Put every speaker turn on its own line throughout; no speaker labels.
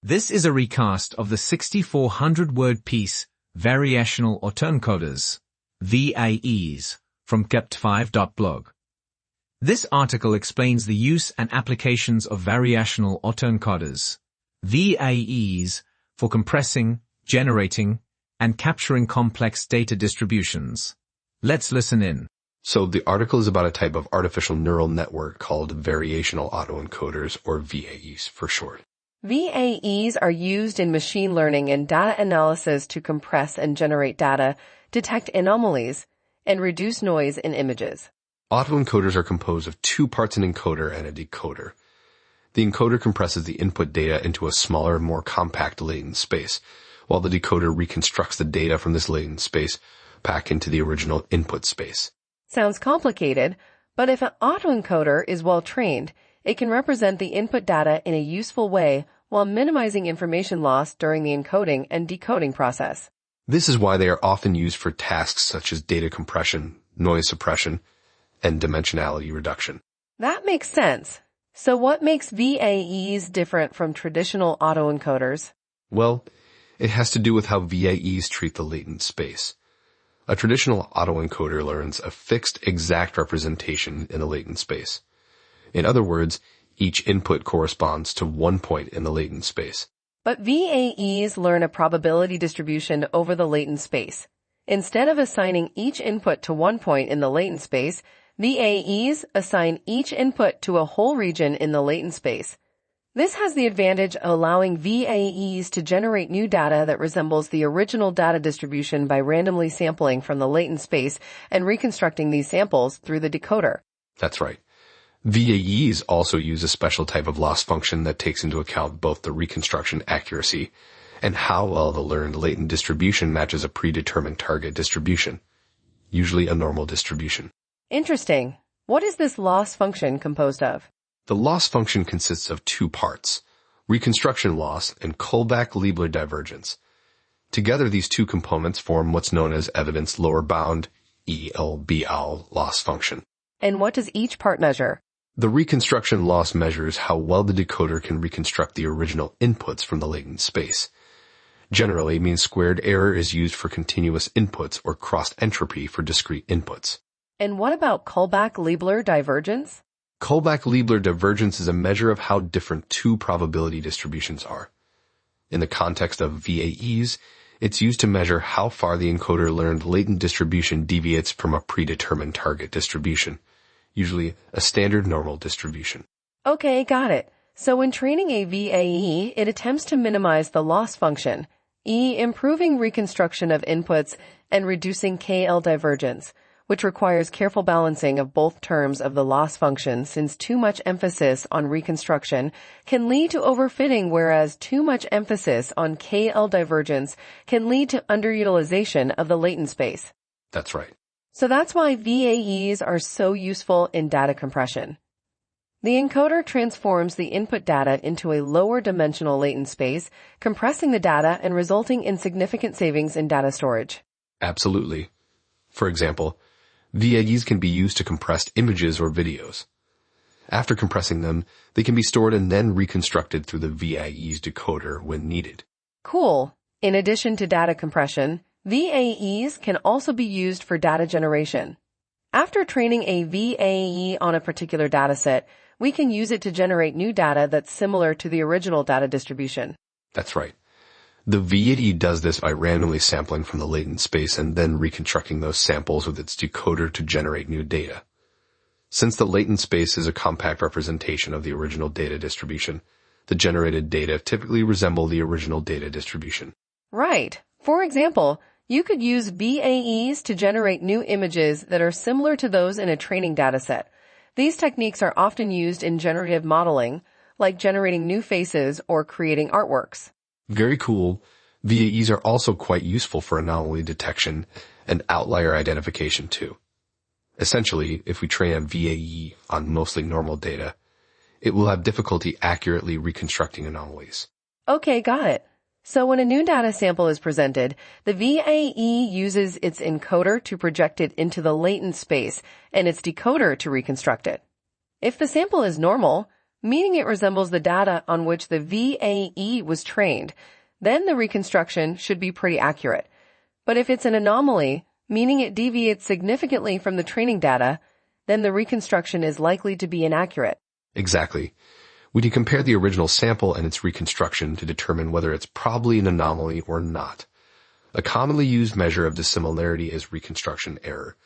This is a recast of the 6,400-word piece, Variational Autoencoders, VAEs, from kept5.blog. This article explains the use and applications of variational autoencoders, VAEs, for compressing, generating, and capturing complex data distributions. Let's listen in.
So the article is about a type of artificial neural network called variational autoencoders, or VAEs for short.
VAEs are used in machine learning and data analysis to compress and generate data, detect anomalies, and reduce noise in images.
Autoencoders are composed of two parts, an encoder and a decoder. The encoder compresses the input data into a smaller, more compact latent space, while the decoder reconstructs the data from this latent space back into the original input space.
Sounds complicated, but if an autoencoder is well trained, it can represent the input data in a useful way while minimizing information loss during the encoding and decoding process.
This is why they are often used for tasks such as data compression, noise suppression, and dimensionality reduction.
That makes sense. So what makes VAEs different from traditional autoencoders?
Well, it has to do with how VAEs treat the latent space. A traditional autoencoder learns a fixed, exact representation in the latent space. In other words, each input corresponds to one point in the latent space.
But VAEs learn a probability distribution over the latent space. Instead of assigning each input to one point in the latent space, VAEs assign each input to a whole region in the latent space. This has the advantage of allowing VAEs to generate new data that resembles the original data distribution by randomly sampling from the latent space and reconstructing these samples through the decoder.
That's right. VAEs also use a special type of loss function that takes into account both the reconstruction accuracy and how well the learned latent distribution matches a predetermined target distribution, usually a normal distribution.
Interesting. What is this loss function composed of?
The loss function consists of two parts, reconstruction loss and Kullback-Leibler divergence. Together, these two components form what's known as evidence lower bound, ELBL, loss function.
And what does each part measure?
The reconstruction loss measures how well the decoder can reconstruct the original inputs from the latent space. Generally, mean squared error is used for continuous inputs or cross entropy for discrete inputs.
And what about Kullback-Leibler divergence?
Kullback-Leibler divergence is a measure of how different two probability distributions are. In the context of VAEs, it's used to measure how far the encoder learned latent distribution deviates from a predetermined target distribution, usually a standard normal distribution.
Okay, got it. So when training a VAE, it attempts to minimize the loss function, improving reconstruction of inputs and reducing KL divergence, which requires careful balancing of both terms of the loss function since too much emphasis on reconstruction can lead to overfitting, whereas too much emphasis on KL divergence can lead to underutilization of the latent space.
That's right.
So that's why VAEs are so useful in data compression. The encoder transforms the input data into a lower dimensional latent space, compressing the data and resulting in significant savings in data storage.
Absolutely. For example, VAEs can be used to compress images or videos. After compressing them, they can be stored and then reconstructed through the VAEs decoder when needed.
Cool. In addition to data compression, VAEs can also be used for data generation. After training a VAE on a particular dataset, we can use it to generate new data that's similar to the original data distribution.
That's right. The VAE does this by randomly sampling from the latent space and then reconstructing those samples with its decoder to generate new data. Since the latent space is a compact representation of the original data distribution, the generated data typically resemble the original data distribution.
Right. For example, you could use VAEs to generate new images that are similar to those in a training dataset. These techniques are often used in generative modeling, like generating new faces or creating artworks.
Very cool. VAEs are also quite useful for anomaly detection and outlier identification too. Essentially, if we train a VAE on mostly normal data, it will have difficulty accurately reconstructing anomalies.
Okay, got it. So when a new data sample is presented, the VAE uses its encoder to project it into the latent space and its decoder to reconstruct it. If the sample is normal, meaning it resembles the data on which the VAE was trained, then the reconstruction should be pretty accurate. But if it's an anomaly, meaning it deviates significantly from the training data, then the reconstruction is likely to be inaccurate.
Exactly. We can compare the original sample and its reconstruction to determine whether it's probably an anomaly or not. A commonly used measure of dissimilarity is reconstruction error.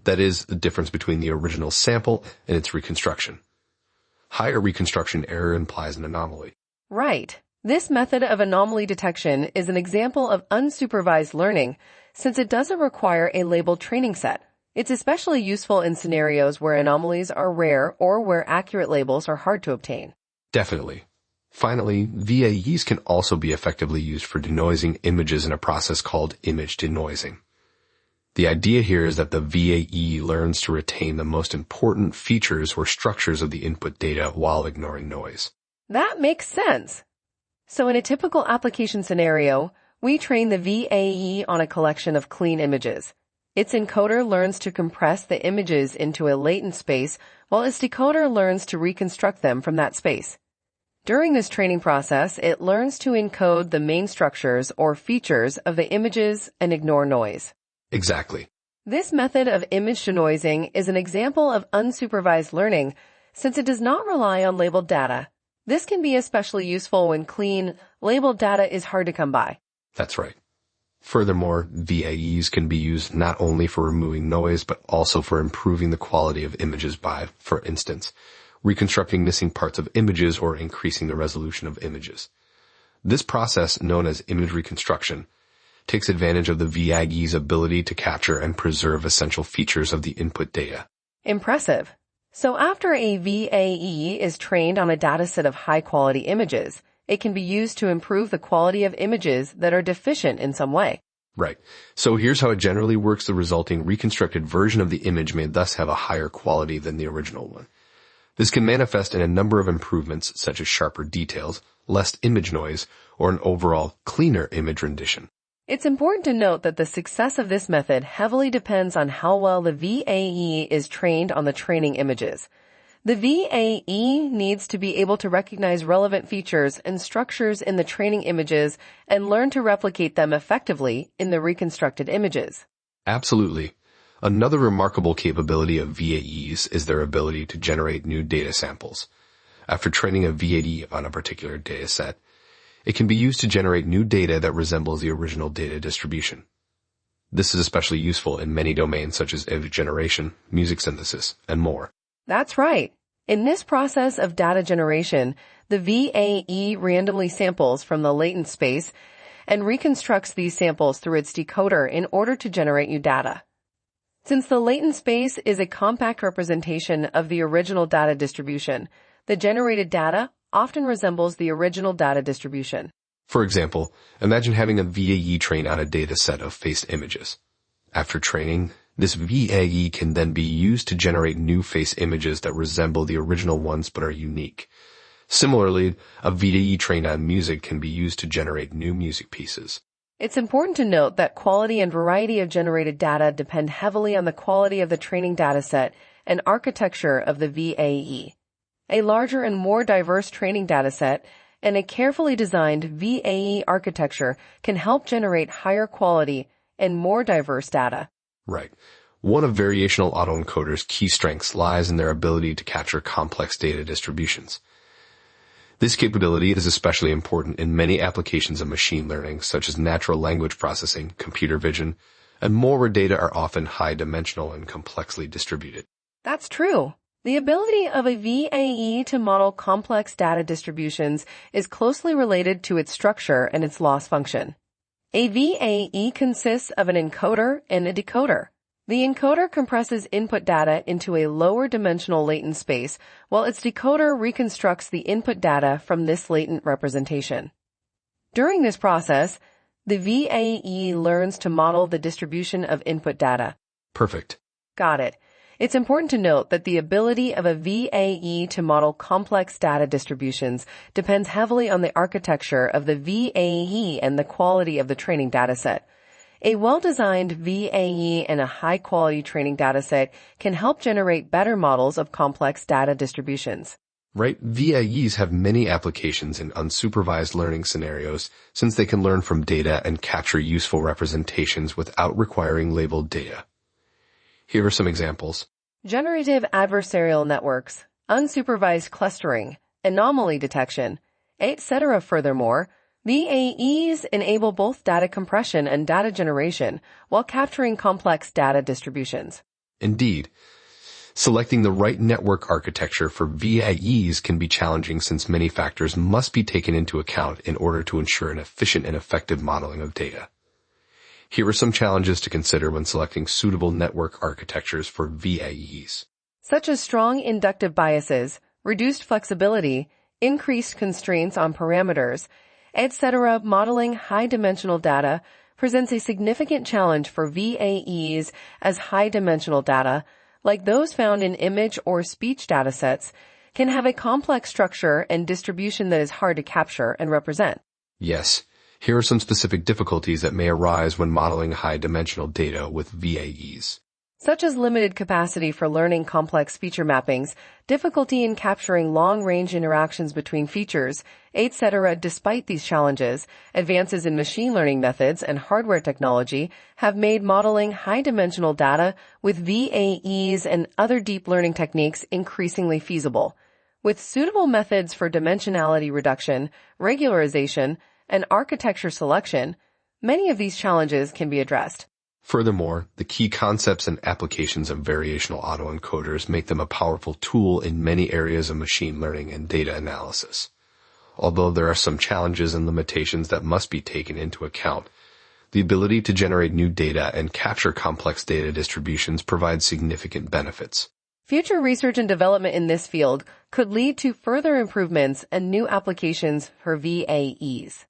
That is, the difference between the original sample and its reconstruction. Higher reconstruction error implies an anomaly.
Right. This method of anomaly detection is an example of unsupervised learning, since it doesn't require a labeled training set. It's especially useful in scenarios where anomalies are rare or where accurate labels are hard to obtain.
Definitely. Finally, VAEs can also be effectively used for denoising images in a process called image denoising. The idea here is that the VAE learns to retain the most important features or structures of the input data while ignoring noise.
That makes sense. So in a typical application scenario, we train the VAE on a collection of clean images. Its encoder learns to compress the images into a latent space, while its decoder learns to reconstruct them from that space. During this training process, it learns to encode the main structures or features of the images and ignore noise.
Exactly.
This method of image denoising is an example of unsupervised learning, since it does not rely on labeled data. This can be especially useful when clean, labeled data is hard to come by.
That's right. Furthermore, VAEs can be used not only for removing noise, but also for improving the quality of images by, for instance, reconstructing missing parts of images or increasing the resolution of images. This process, known as image reconstruction, takes advantage of the VAE's ability to capture and preserve essential features of the input data.
Impressive. So after a VAE is trained on a dataset of high-quality images, it can be used to improve the quality of images that are deficient in some way.
Right. So here's how it generally works. The resulting reconstructed version of the image may thus have a higher quality than the original one. This can manifest in a number of improvements such as sharper details, less image noise, or an overall cleaner image rendition.
It's important to note that the success of this method heavily depends on how well the VAE is trained on the training images. The VAE needs to be able to recognize relevant features and structures in the training images and learn to replicate them effectively in the reconstructed images.
Absolutely. Another remarkable capability of VAEs is their ability to generate new data samples. After training a VAE on a particular dataset, it can be used to generate new data that resembles the original data distribution. This is especially useful in many domains such as image generation, music synthesis, and more.
That's right. In this process of data generation, the VAE randomly samples from the latent space and reconstructs these samples through its decoder in order to generate new data. Since the latent space is a compact representation of the original data distribution, the generated data often resembles the original data distribution.
For example, imagine having a VAE train on a data set of face images. After training, this VAE can then be used to generate new face images that resemble the original ones but are unique. Similarly, a VAE trained on music can be used to generate new music pieces.
It's important to note that quality and variety of generated data depend heavily on the quality of the training dataset and architecture of the VAE. A larger and more diverse training dataset and a carefully designed VAE architecture can help generate higher quality and more diverse data.
Right. One of variational autoencoders' key strengths lies in their ability to capture complex data distributions. This capability is especially important in many applications of machine learning, such as natural language processing, computer vision, and more where data are often high-dimensional and complexly distributed.
That's true. The ability of a VAE to model complex data distributions is closely related to its structure and its loss function. A VAE consists of an encoder and a decoder. The encoder compresses input data into a lower dimensional latent space, while its decoder reconstructs the input data from this latent representation. During this process, the VAE learns to model the distribution of input data.
Perfect.
Got it. It's important to note that the ability of a VAE to model complex data distributions depends heavily on the architecture of the VAE and the quality of the training dataset. A well-designed VAE and a high-quality training dataset can help generate better models of complex data distributions.
Right? VAEs have many applications in unsupervised learning scenarios since they can learn from data and capture useful representations without requiring labeled data. Here are some examples.
Generative adversarial networks, unsupervised clustering, anomaly detection, etc. Furthermore, VAEs enable both data compression and data generation while capturing complex data distributions.
Indeed, selecting the right network architecture for VAEs can be challenging since many factors must be taken into account in order to ensure an efficient and effective modeling of data. Here are some challenges to consider when selecting suitable network architectures for VAEs.
Such as strong inductive biases, reduced flexibility, increased constraints on parameters, etc. Modeling high-dimensional data presents a significant challenge for VAEs as high-dimensional data, like those found in image or speech datasets, can have a complex structure and distribution that is hard to capture and represent.
Yes, here are some specific difficulties that may arise when modeling high-dimensional data with VAEs.
Such as limited capacity for learning complex feature mappings, difficulty in capturing long-range interactions between features, etc. Despite these challenges, advances in machine learning methods and hardware technology have made modeling high-dimensional data with VAEs and other deep learning techniques increasingly feasible. With suitable methods for dimensionality reduction, regularization, and architecture selection, many of these challenges can be addressed.
Furthermore, the key concepts and applications of variational autoencoders make them a powerful tool in many areas of machine learning and data analysis. Although there are some challenges and limitations that must be taken into account, the ability to generate new data and capture complex data distributions provides significant benefits.
Future research and development in this field could lead to further improvements and new applications for VAEs.